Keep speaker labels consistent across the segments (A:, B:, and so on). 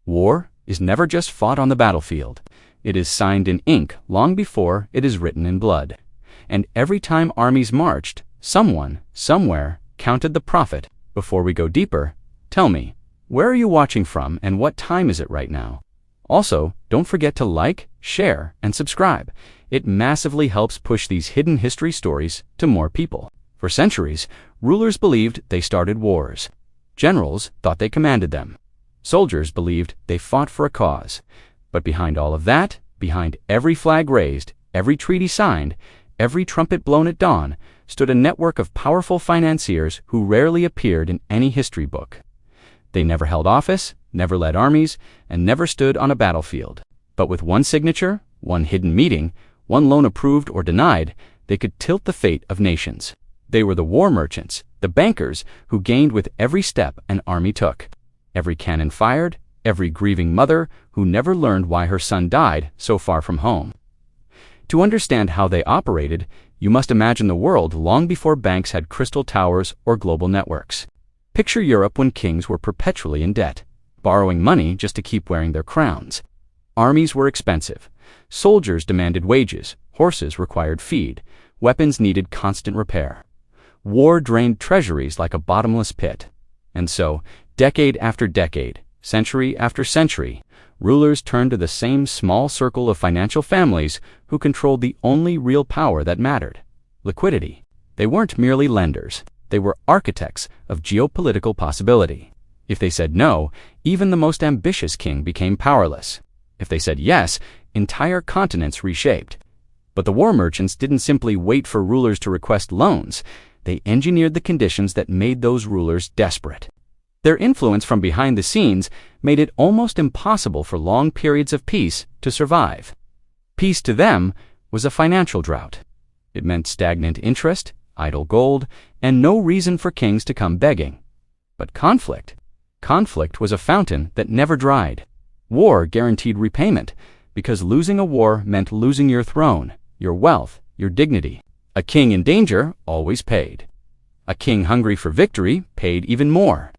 A: War is never just fought on the battlefield. It is signed in ink long before it is written in blood. And every time armies marched, someone, somewhere, counted the profit. Before we go deeper, tell me, where are you watching from and what time is it right now? Also, don't forget to like, share, and subscribe. It massively helps push these hidden history stories to more people. For centuries, rulers believed they started wars. Generals thought they commanded them. Soldiers believed they fought for a cause. But behind all of that, behind every flag raised, every treaty signed, every trumpet blown at dawn, stood a network of powerful financiers who rarely appeared in any history book. They never held office, never led armies, and never stood on a battlefield. But with one signature, one hidden meeting, one loan approved or denied, they could tilt the fate of nations. They were the war merchants, the bankers who gained with every step an army took. Every cannon fired, every grieving mother who never learned why her son died so far from home. To understand how they operated, you must imagine the world long before banks had crystal towers or global networks. Picture Europe when kings were perpetually in debt, borrowing money just to keep wearing their crowns. Armies were expensive. Soldiers demanded wages, horses required feed, weapons needed constant repair. War drained treasuries like a bottomless pit. And so, decade after decade, century after century, rulers turned to the same small circle of financial families who controlled the only real power that mattered: liquidity. They weren't merely lenders. They were architects of geopolitical possibility. If they said no, even the most ambitious king became powerless. If they said yes, entire continents reshaped. But the war merchants didn't simply wait for rulers to request loans. They engineered the conditions that made those rulers desperate. Their influence from behind the scenes made it almost impossible for long periods of peace to survive. Peace to them was a financial drought. It meant stagnant interest, idle gold, and no reason for kings to come begging. But conflict was a fountain that never dried. War guaranteed repayment, because losing a war meant losing your throne, your wealth, your dignity. A king in danger always paid. A king hungry for victory paid even more.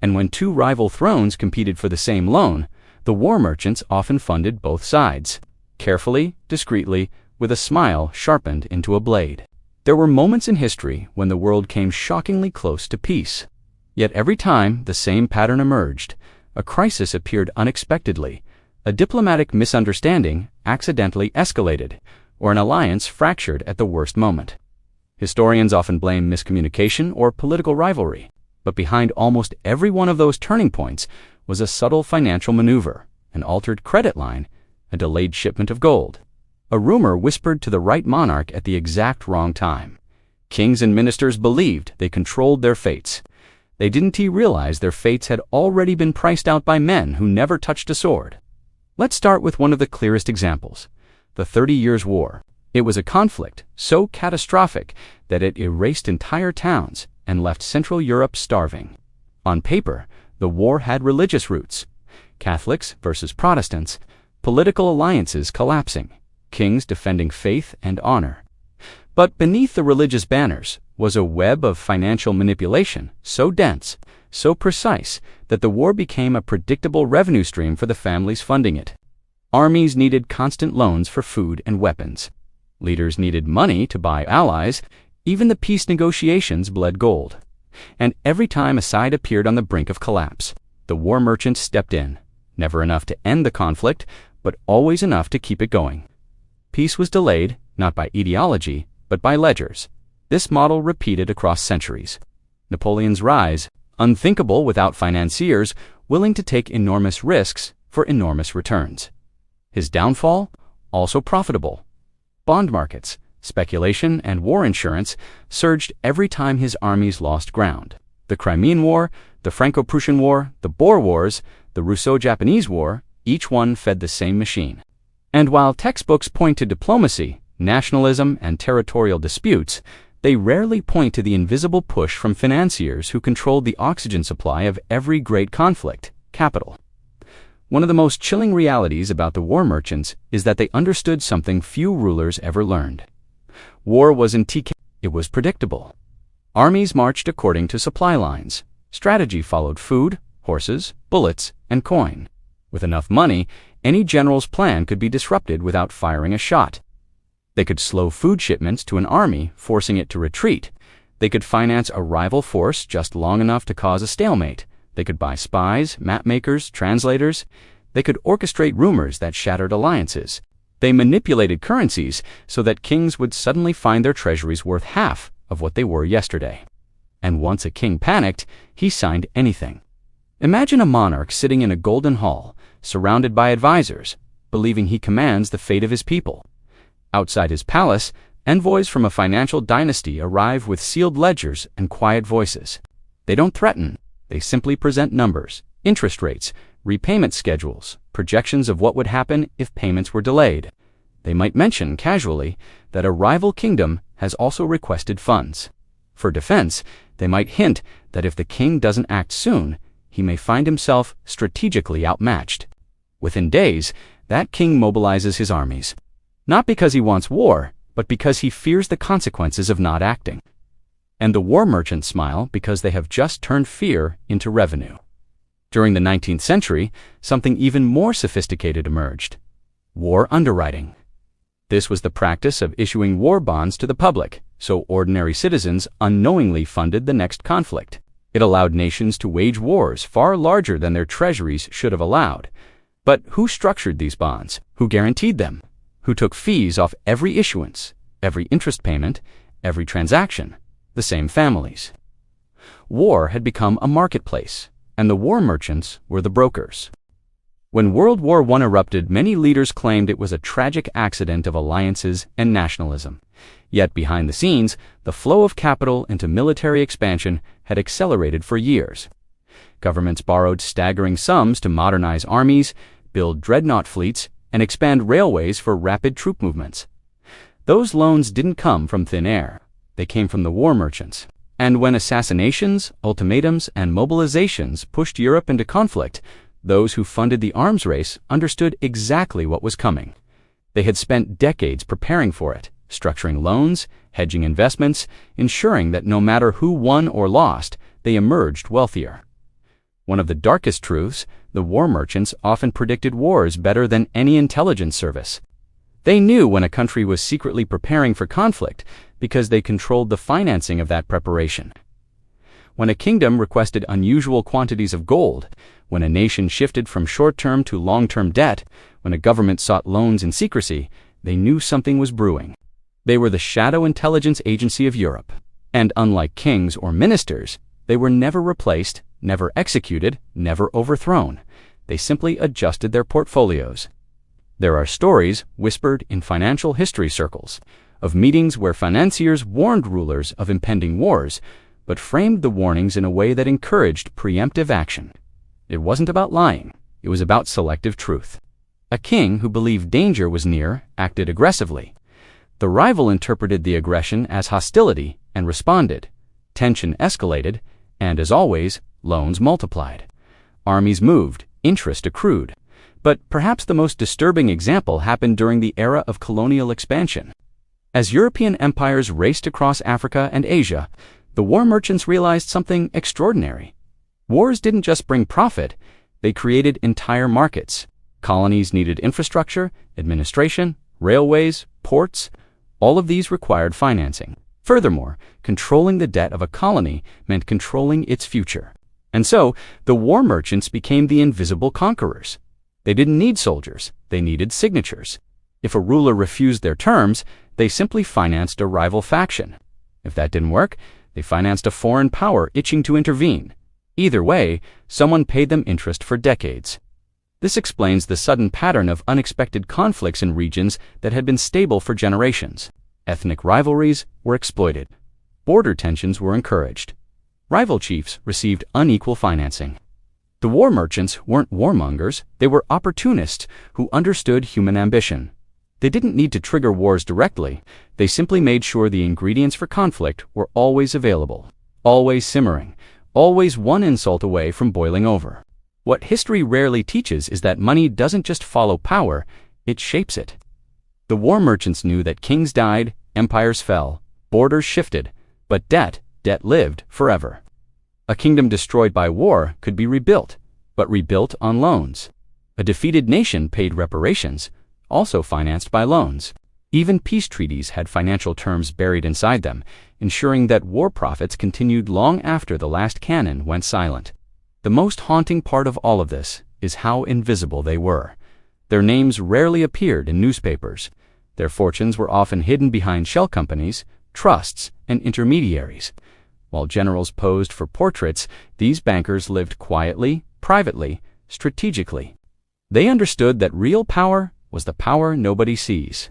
A: And when two rival thrones competed for the same loan, the war merchants often funded both sides, carefully, discreetly, with a smile sharpened into a blade. There were moments in history when the world came shockingly close to peace. Yet every time the same pattern emerged. A crisis appeared unexpectedly, a diplomatic misunderstanding accidentally escalated, or an alliance fractured at the worst moment. Historians often blame miscommunication or political rivalry, but behind almost every one of those turning points was a subtle financial maneuver, an altered credit line, a delayed shipment of gold. A rumor whispered to the right monarch at the exact wrong time. Kings and ministers believed they controlled their fates. They didn't realize their fates had already been priced out by men who never touched a sword. Let's start with one of the clearest examples: the 30 Years' War. It was a conflict so catastrophic that it erased entire towns and left Central Europe starving. On paper, the war had religious roots: Catholics versus Protestants, political alliances collapsing, kings defending faith and honor. But beneath the religious banners was a web of financial manipulation so dense, so precise, that the war became a predictable revenue stream for the families funding it. Armies needed constant loans for food and weapons. Leaders needed money to buy allies. Even the peace negotiations bled gold. And every time a side appeared on the brink of collapse, the war merchants stepped in, never enough to end the conflict, but always enough to keep it going. Peace was delayed, not by ideology, but by ledgers. This model repeated across centuries. Napoleon's rise, unthinkable without financiers willing to take enormous risks for enormous returns. His downfall, also profitable. Bond markets, speculation, and war insurance surged every time his armies lost ground. The Crimean War, the Franco-Prussian War, the Boer Wars, the Russo-Japanese War, each one fed the same machine. And while textbooks point to diplomacy, nationalism, and territorial disputes, they rarely point to the invisible push from financiers who controlled the oxygen supply of every great conflict: capital. One of the most chilling realities about the war merchants is that they understood something few rulers ever learned. War wasn't TK, it was predictable. Armies marched according to supply lines. Strategy followed food, horses, bullets, and coin. With enough money, any general's plan could be disrupted without firing a shot. They could slow food shipments to an army, forcing it to retreat. They could finance a rival force just long enough to cause a stalemate. They could buy spies, mapmakers, translators. They could orchestrate rumors that shattered alliances. They manipulated currencies so that kings would suddenly find their treasuries worth half of what they were yesterday. And once a king panicked, he signed anything. Imagine a monarch sitting in a golden hall, surrounded by advisors, believing he commands the fate of his people. Outside his palace, envoys from a financial dynasty arrive with sealed ledgers and quiet voices. They don't threaten, they simply present numbers, interest rates, repayment schedules, projections of what would happen if payments were delayed. They might mention casually that a rival kingdom has also requested funds. For defense, they might hint that if the king doesn't act soon, he may find himself strategically outmatched. Within days, that king mobilizes his armies. Not because he wants war, but because he fears the consequences of not acting. And the war merchants smile because they have just turned fear into revenue. During the 19th century, something even more sophisticated emerged: war underwriting. This was the practice of issuing war bonds to the public, so ordinary citizens unknowingly funded the next conflict. It allowed nations to wage wars far larger than their treasuries should have allowed. But who structured these bonds? Who guaranteed them? Who took fees off every issuance, every interest payment, every transaction? The same families. War had become a marketplace, and the war merchants were the brokers. When World War I erupted, many leaders claimed it was a tragic accident of alliances and nationalism. Yet behind the scenes, the flow of capital into military expansion had accelerated for years. Governments borrowed staggering sums to modernize armies, build dreadnought fleets, and expand railways for rapid troop movements. Those loans didn't come from thin air. They came from the war merchants. And when assassinations, ultimatums, and mobilizations pushed Europe into conflict, those who funded the arms race understood exactly what was coming. They had spent decades preparing for it, structuring loans, hedging investments, ensuring that no matter who won or lost, they emerged wealthier. One of the darkest truths: the war merchants often predicted wars better than any intelligence service. They knew when a country was secretly preparing for conflict because they controlled the financing of that preparation. When a kingdom requested unusual quantities of gold, when a nation shifted from short-term to long-term debt, when a government sought loans in secrecy, they knew something was brewing. They were the shadow intelligence agency of Europe. And unlike kings or ministers, they were never replaced, never executed, never overthrown. They simply adjusted their portfolios. There are stories, whispered in financial history circles, of meetings where financiers warned rulers of impending wars, but framed the warnings in a way that encouraged preemptive action. It wasn't about lying, it was about selective truth. A king who believed danger was near acted aggressively. The rival interpreted the aggression as hostility and responded. Tension escalated, and as always, loans multiplied. Armies moved, interest accrued. But perhaps the most disturbing example happened during the era of colonial expansion. As European empires raced across Africa and Asia, the war merchants realized something extraordinary. Wars didn't just bring profit, they created entire markets. Colonies needed infrastructure, administration, railways, ports. All of these required financing. Furthermore, controlling the debt of a colony meant controlling its future. And so, the war merchants became the invisible conquerors. They didn't need soldiers, they needed signatures. If a ruler refused their terms, they simply financed a rival faction. If that didn't work, they financed a foreign power itching to intervene. Either way, someone paid them interest for decades. This explains the sudden pattern of unexpected conflicts in regions that had been stable for generations. Ethnic rivalries were exploited. Border tensions were encouraged. Rival chiefs received unequal financing. The war merchants weren't warmongers, they were opportunists who understood human ambition. They didn't need to trigger wars directly, they simply made sure the ingredients for conflict were always available, always simmering, always one insult away from boiling over. What history rarely teaches is that money doesn't just follow power, it shapes it. The war merchants knew that kings died, empires fell, borders shifted, but debt lived forever. A kingdom destroyed by war could be rebuilt, but rebuilt on loans. A defeated nation paid reparations, also financed by loans. Even peace treaties had financial terms buried inside them, ensuring that war profits continued long after the last cannon went silent. The most haunting part of all of this is how invisible they were. Their names rarely appeared in newspapers. Their fortunes were often hidden behind shell companies, trusts, and intermediaries. While generals posed for portraits, these bankers lived quietly, privately, strategically. They understood that real power was the power nobody sees.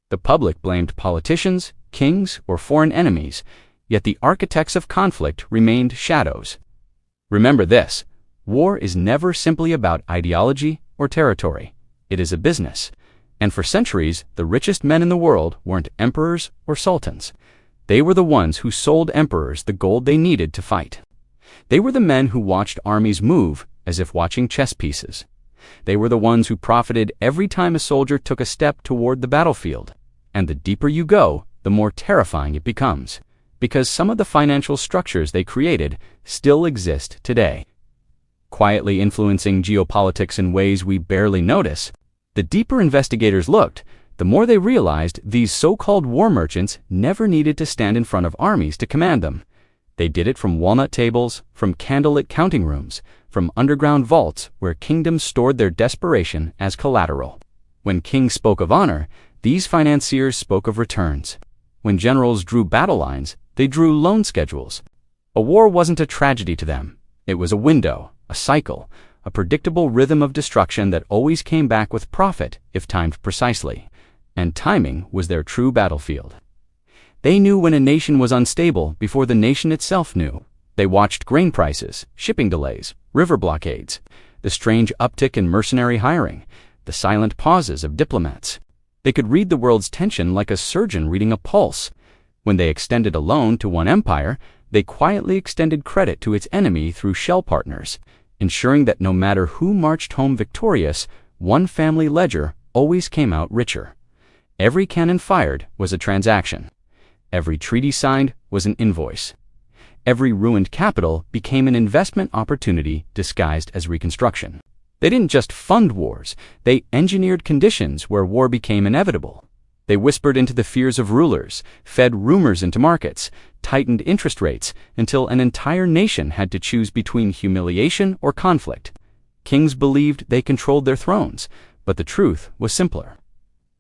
A: The public blamed politicians, kings, or foreign enemies, yet the architects of conflict remained shadows. Remember this: war is never simply about ideology or territory. It is a business. And for centuries, the richest men in the world weren't emperors or sultans. They were the ones who sold emperors the gold they needed to fight. They were the men who watched armies move as if watching chess pieces. They were the ones who profited every time a soldier took a step toward the battlefield. And the deeper you go, the more terrifying it becomes, because some of the financial structures they created still exist today, quietly influencing geopolitics in ways we barely notice. The deeper investigators looked, the more they realized these so-called war merchants never needed to stand in front of armies to command them. They did it from walnut tables, from candlelit counting rooms, from underground vaults where kingdoms stored their desperation as collateral. When kings spoke of honor, these financiers spoke of returns. When generals drew battle lines, they drew loan schedules. A war wasn't a tragedy to them. It was a window, a cycle, a predictable rhythm of destruction that always came back with profit if timed precisely. And timing was their true battlefield. They knew when a nation was unstable before the nation itself knew. They watched grain prices, shipping delays, river blockades, the strange uptick in mercenary hiring, the silent pauses of diplomats. They could read the world's tension like a surgeon reading a pulse. When they extended a loan to one empire, they quietly extended credit to its enemy through shell partners, ensuring that no matter who marched home victorious, one family ledger always came out richer. Every cannon fired was a transaction. Every treaty signed was an invoice. Every ruined capital became an investment opportunity disguised as reconstruction. They didn't just fund wars, they engineered conditions where war became inevitable. They whispered into the fears of rulers, fed rumors into markets, tightened interest rates until an entire nation had to choose between humiliation or conflict. Kings believed they controlled their thrones, but the truth was simpler.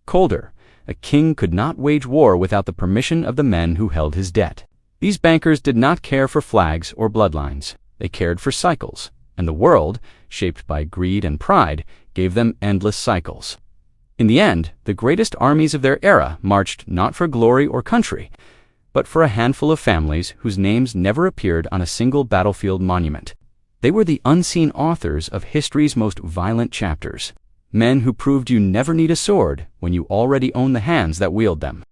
A: Colder, a king could not wage war without the permission of the men who held his debt. These bankers did not care for flags or bloodlines. They cared for cycles, and the world, shaped by greed and pride, gave them endless cycles. In the end, the greatest armies of their era marched not for glory or country, but for a handful of families whose names never appeared on a single battlefield monument. They were the unseen authors of history's most violent chapters, men who proved you never need a sword when you already own the hands that wield them.